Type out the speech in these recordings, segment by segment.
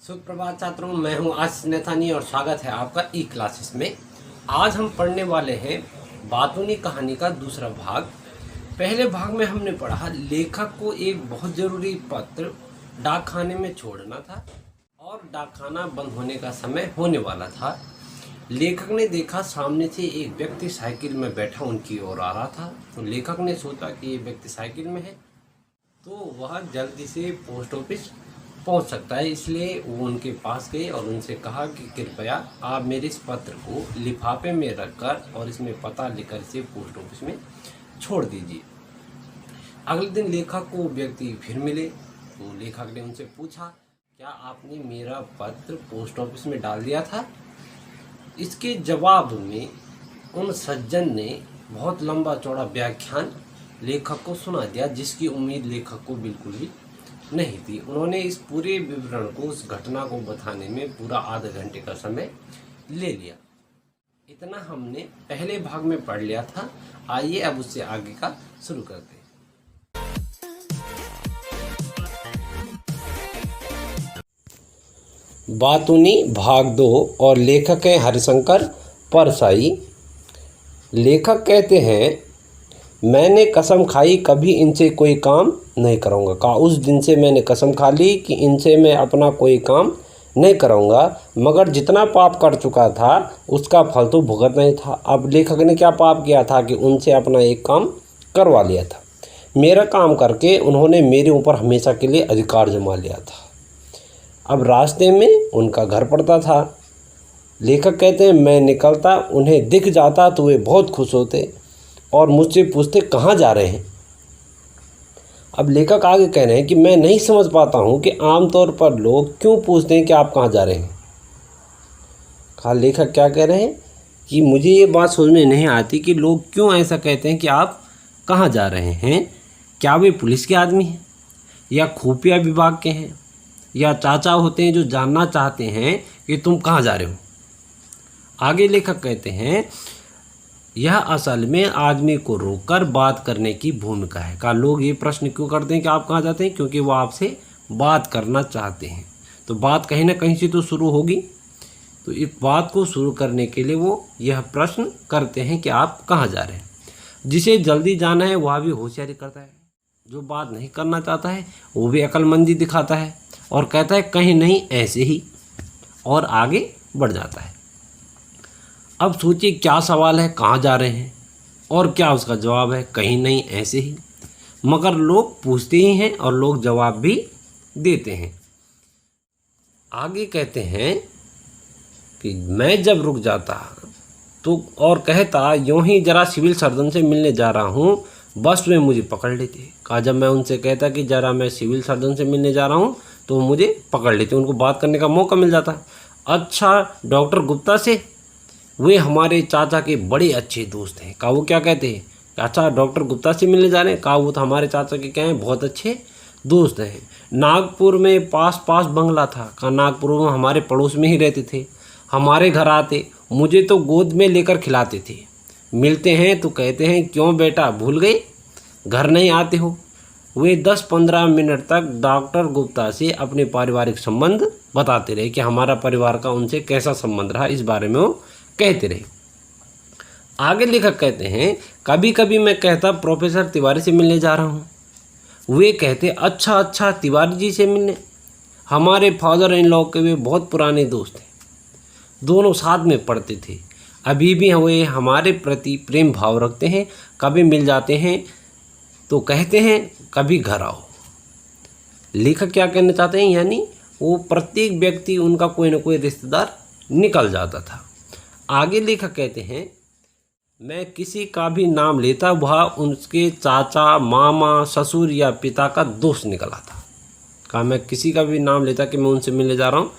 सुप्रभात छात्रों, मैं हूं आशीष नैथानी और स्वागत है आपका ई क्लासेस में। आज हम पढ़ने वाले हैं बातूनी कहानी का दूसरा भाग। पहले भाग में हमने पढ़ा लेखक को एक बहुत ज़रूरी पत्र डाकखाने में छोड़ना था और डाकखाना बंद होने का समय होने वाला था। लेखक ने देखा सामने से एक व्यक्ति साइकिल में बैठा उनकी ओर आ रहा था। तो लेखक ने सोचा कि ये व्यक्ति साइकिल में है तो वह जल्दी से पोस्ट ऑफिस पहुंच सकता है, इसलिए वो उनके पास गए और उनसे कहा कि कृपया आप मेरे इस पत्र को लिफाफे में रखकर और इसमें पता लिखकर इसे पोस्ट ऑफिस में छोड़ दीजिए। अगले दिन लेखक को व्यक्ति फिर मिले तो लेखक ने उनसे पूछा, क्या आपने मेरा पत्र पोस्ट ऑफिस में डाल दिया था? इसके जवाब में उन सज्जन ने बहुत लंबा चौड़ा व्याख्यान लेखक को सुना दिया, जिसकी उम्मीद लेखक को बिल्कुल भी नहीं थी। उन्होंने इस पूरे विवरण को, उस घटना को बताने में पूरा आधे घंटे का समय ले लिया। इतना हमने पहले भाग में पढ़ लिया था। आइए अब उससे आगे का शुरू करते हैं। बातूनी भाग 2 और लेखक हैं हरिशंकर परसाई। लेखक कहते हैं, मैंने कसम खाई कभी इनसे कोई काम नहीं कराऊंगा। कहा उस दिन से मैंने कसम खा ली कि इनसे मैं अपना कोई काम नहीं कराऊंगा, मगर जितना पाप कर चुका था उसका फल तो भुगतना ही था। अब लेखक ने क्या पाप किया था कि उनसे अपना एक काम करवा लिया था। मेरा काम करके उन्होंने मेरे ऊपर हमेशा के लिए अधिकार जमा लिया था। अब रास्ते में उनका घर पड़ता था। लेखक कहते हैं, मैं निकलता उन्हें दिख जाता तो वे बहुत खुश होते और मुझसे पूछते कहाँ जा रहे हैं। अब लेखक आगे कह रहे हैं कि मैं नहीं समझ पाता हूँ कि आमतौर पर लोग क्यों पूछते हैं कि आप कहाँ जा रहे हैं। कहा लेखक क्या कह रहे हैं कि मुझे ये बात समझ में नहीं आती कि लोग क्यों ऐसा कहते हैं कि आप कहाँ जा रहे हैं। क्या वे पुलिस के आदमी हैं या खुफिया विभाग के हैं या चाचा होते हैं जो जानना चाहते हैं कि तुम कहाँ जा रहे हो। आगे लेखक कहते हैं, यह असल में आदमी को रोककर बात करने की भूमिका है। का लोग ये प्रश्न क्यों करते हैं कि आप कहाँ जाते हैं, क्योंकि वो आपसे बात करना चाहते हैं। तो बात कहीं ना कहीं से तो शुरू होगी। तो इस बात को शुरू करने के लिए वो यह प्रश्न करते हैं कि आप कहाँ जा रहे हैं। जिसे जल्दी जाना है वह भी होशियारी करता है, जो बात नहीं करना चाहता है वो भी अक्लमंदी दिखाता है और कहता है कहीं नहीं ऐसे ही, और आगे बढ़ जाता है। अब सोचिए क्या सवाल है, कहाँ जा रहे हैं, और क्या उसका जवाब है, कहीं नहीं ऐसे ही। मगर लोग पूछते ही हैं और लोग जवाब भी देते हैं। आगे कहते हैं कि मैं जब रुक जाता तो और कहता यूं ही जरा सिविल सर्जन से मिलने जा रहा हूँ, बस वे मुझे पकड़ लेते। कहा जब मैं उनसे कहता कि जरा मैं सिविल सर्जन से मिलने जा रहा हूँ तो वो मुझे पकड़ लेते, उनको बात करने का मौका मिल जाता। अच्छा डॉक्टर गुप्ता से, वे हमारे चाचा के बड़े अच्छे दोस्त हैं। कहा वो क्या कहते हैं, अच्छा डॉक्टर गुप्ता से मिलने जा रहे हैं। कहा वो तो हमारे चाचा के क्या हैं, बहुत अच्छे दोस्त हैं। नागपुर में पास बंगला था। कहा नागपुर में हमारे पड़ोस में ही रहते थे, हमारे घर आते, मुझे तो गोद में लेकर खिलाते थे। मिलते हैं तो कहते हैं क्यों बेटा भूल गए, घर नहीं आते हो। वे 10-15 मिनट तक डॉक्टर गुप्ता से अपने पारिवारिक संबंध बताते रहे कि हमारा परिवार का उनसे कैसा संबंध रहा, इस बारे में वो कहते रहे। आगे लेखक कहते हैं, कभी कभी मैं कहता प्रोफेसर तिवारी से मिलने जा रहा हूँ। वे कहते अच्छा तिवारी जी से मिलने, हमारे फादर इन लॉ के वे बहुत पुराने दोस्त हैं, दोनों साथ में पढ़ते थे, अभी भी वे हमारे प्रति प्रेम भाव रखते हैं। कभी मिल जाते हैं तो कहते हैं कभी घर आओ। लेखक क्या कहना चाहते हैं, यानी वो प्रत्येक व्यक्ति उनका कोई ना कोई रिश्तेदार निकल जाता था। आगे लेखक कहते हैं, मैं किसी का भी नाम लेता वह उसके चाचा, मामा, ससुर या पिता का दोस्त निकला था। कहा मैं किसी का भी नाम लेता कि मैं उनसे मिलने जा रहा हूँ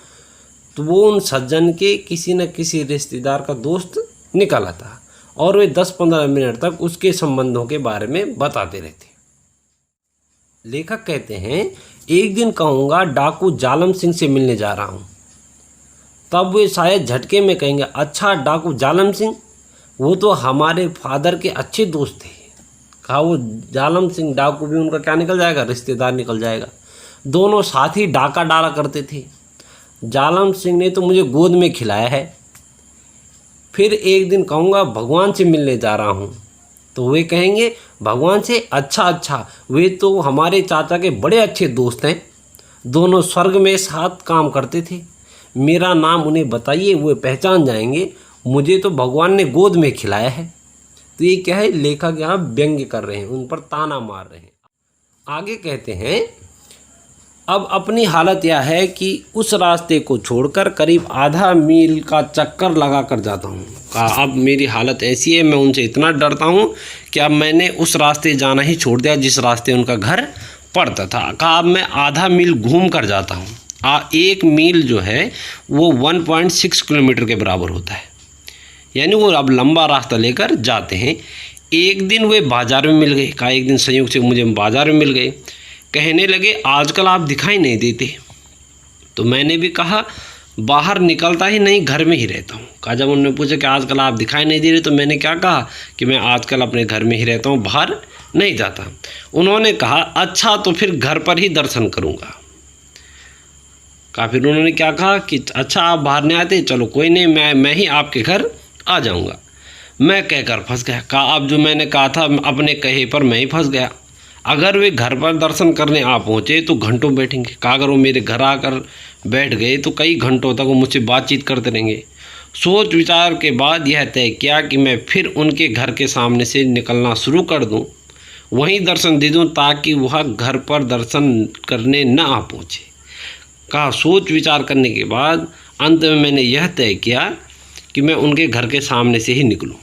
तो वो उन सज्जन के किसी न किसी रिश्तेदार का दोस्त निकला था और वे 10-15 मिनट तक उसके संबंधों के बारे में बताते रहते। लेखक कहते हैं, एक दिन कहूँगा डाकू जालम सिंह से मिलने जा रहा हूँ, तब वे शायद झटके में कहेंगे अच्छा डाकू जालम सिंह, वो तो हमारे फादर के अच्छे दोस्त थे। कहा वो जालम सिंह डाकू भी उनका क्या निकल जाएगा, रिश्तेदार निकल जाएगा। दोनों साथ ही डाका डाला करते थे। जालम सिंह ने तो मुझे गोद में खिलाया है। फिर एक दिन कहूँगा भगवान से मिलने जा रहा हूँ, तो वे कहेंगे भगवान से? अच्छा, वे तो हमारे चाचा के बड़े अच्छे दोस्त हैं, दोनों स्वर्ग में साथ काम करते थे। मेरा नाम उन्हें बताइए, वे पहचान जाएंगे, मुझे तो भगवान ने गोद में खिलाया है। तो ये क्या है, लेखक यहाँ व्यंग्य कर रहे हैं, उन पर ताना मार रहे हैं। आगे कहते हैं, अब अपनी हालत यह है कि उस रास्ते को छोड़कर करीब आधा मील का चक्कर लगा कर जाता हूँ। कहा अब मेरी हालत ऐसी है, मैं उनसे इतना डरता हूँ कि अब मैंने उस रास्ते जाना ही छोड़ दिया जिस रास्ते उनका घर पड़ता था। कहा अब मैं आधा मील घूम कर जाता हूँ। 1 मील जो है वो 1.6 किलोमीटर के बराबर होता है, यानी वो अब लंबा रास्ता लेकर जाते हैं। एक दिन वे बाज़ार में मिल गए। कहा एक दिन संयोग से मुझे बाज़ार में मिल गए। कहने लगे आजकल आप दिखाई नहीं देते। तो मैंने भी कहा बाहर निकलता ही नहीं, घर में ही रहता हूँ। कहा जब उन्होंने पूछा कि आजकल आप दिखाई नहीं दे रहे, तो मैंने क्या कहा कि मैं आजकल अपने घर में ही रहता हूँ, बाहर नहीं जाता। उन्होंने कहा अच्छा तो फिर घर पर ही दर्शन करूँगा। कहा फिर उन्होंने क्या कहा कि अच्छा आप बाहर नहीं आते, चलो कोई नहीं, मैं ही आपके घर आ जाऊँगा। मैं कहकर फंस गया। कहा अब जो मैंने कहा था अपने कहे पर मैं ही फंस गया। अगर वे घर पर दर्शन करने आ पहुँचे तो घंटों बैठेंगे। कहा अगर वो मेरे घर आकर बैठ गए तो कई घंटों तक वो मुझसे बातचीत करते रहेंगे। सोच विचार के बाद यह तय किया कि मैं फिर उनके घर के सामने से निकलना शुरू कर दूं, वहीं दर्शन दे दूं ताकि वह घर पर दर्शन करने न आ पहुँचे। कहा सोच विचार करने के बाद अंत में मैंने यह तय किया कि मैं उनके घर के सामने से ही निकलूं,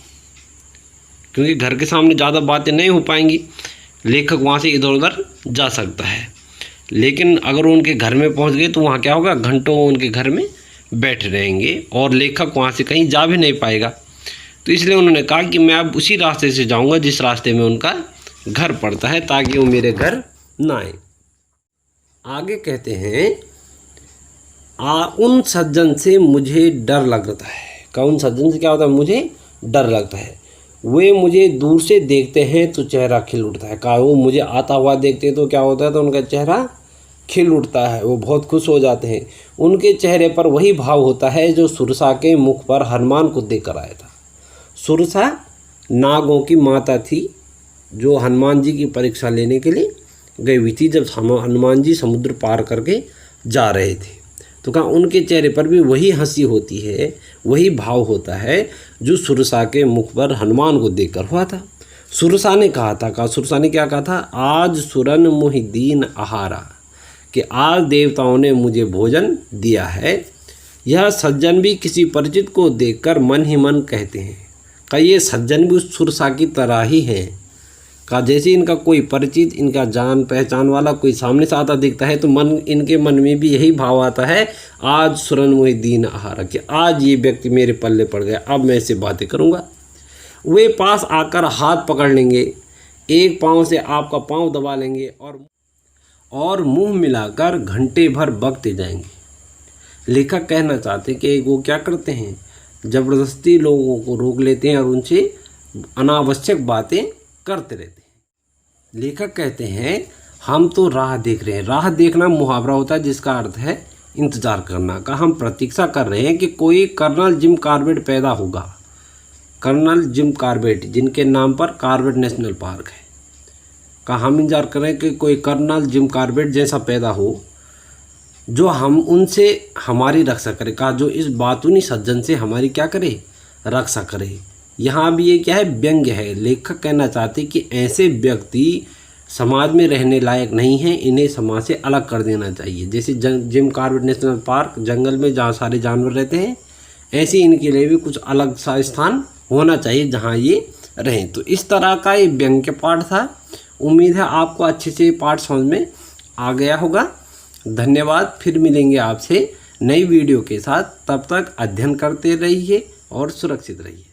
क्योंकि घर के सामने ज़्यादा बातें नहीं हो पाएंगी, लेखक वहाँ से इधर उधर जा सकता है। लेकिन अगर उनके घर में पहुँच गए तो वहाँ क्या होगा, घंटों उनके घर में बैठे रहेंगे और लेखक वहाँ से कहीं जा भी नहीं पाएगा। तो इसलिए उन्होंने कहा कि मैं अब उसी रास्ते से जाऊँगा जिस रास्ते में उनका घर पड़ता है, ताकि वो मेरे घर ना आए। आगे कहते हैं उन सज्जन से मुझे डर लगता है। उन सज्जन से क्या होता है, मुझे डर लगता है। वे मुझे दूर से देखते हैं तो चेहरा खिल उठता है। कहा वो मुझे आता हुआ देखते हैं तो क्या होता है, तो उनका चेहरा खिल उठता है, वो बहुत खुश हो जाते हैं। उनके चेहरे पर वही भाव होता है जो सुरसा के मुख पर हनुमान को देकर आया था। सुरसा नागों की माता थी जो हनुमान जी की परीक्षा लेने के लिए गई हुई थी जब हनुमान जी समुद्र पार करके जा रहे थे। तो कहा उनके चेहरे पर भी वही हंसी होती है, वही भाव होता है जो सुरसा के मुख पर हनुमान को देखकर हुआ था। सुरसा ने कहा था, सुरसा ने क्या कहा था, आज सुरन मुहि दीन आहारा, कि आज देवताओं ने मुझे भोजन दिया है। यह सज्जन भी किसी परिचित को देखकर मन ही मन कहते हैं। का ये सज्जन भी उस सुरसा की तरह ही हैं। का जैसे इनका कोई परिचित, इनका जान पहचान वाला कोई सामने से आता दिखता है तो इनके मन में भी यही भाव आता है, आज सुरन मुहि दीन आहारा, कि आज ये व्यक्ति मेरे पल्ले पड़ गया, अब मैं इससे बातें करूँगा। वे पास आकर हाथ पकड़ लेंगे, एक पाँव से आपका पाँव दबा लेंगे और मुंह मिलाकर घंटे भर बकते जाएंगे। लेखक कहना चाहते कि वो क्या करते हैं, ज़बरदस्ती लोगों को रोक लेते हैं और उनसे अनावश्यक बातें करते रहते हैं। लेखक कहते हैं हम तो राह देख रहे हैं। राह देखना मुहावरा होता है जिसका अर्थ है इंतज़ार करना। का हम प्रतीक्षा कर रहे हैं कि कोई कर्नल जिम कॉर्बेट पैदा होगा। कर्नल जिम कॉर्बेट जिनके नाम पर कॉर्बेट नेशनल पार्क है, का हम इंतजार कर रहे हैं कि कोई कर्नल जिम कॉर्बेट जैसा पैदा हो जो हम उनसे हमारी रक्षा करे। का जो इस बातूनी सज्जन से हमारी क्या करे, रक्षा करे। यहाँ भी ये क्या है, व्यंग्य है। लेखक कहना चाहते कि ऐसे व्यक्ति समाज में रहने लायक नहीं हैं, इन्हें समाज से अलग कर देना चाहिए। जैसे जिम कॉर्बेट नेशनल पार्क जंगल में जहाँ सारे जानवर रहते हैं, ऐसे इनके लिए भी कुछ अलग सा स्थान होना चाहिए जहाँ ये रहें। तो इस तरह का ये व्यंग्य पाठ था। उम्मीद है आपको अच्छे से पाठ समझ में आ गया होगा। धन्यवाद। फिर मिलेंगे आपसे नई वीडियो के साथ। तब तक अध्ययन करते रहिए और सुरक्षित रहिए।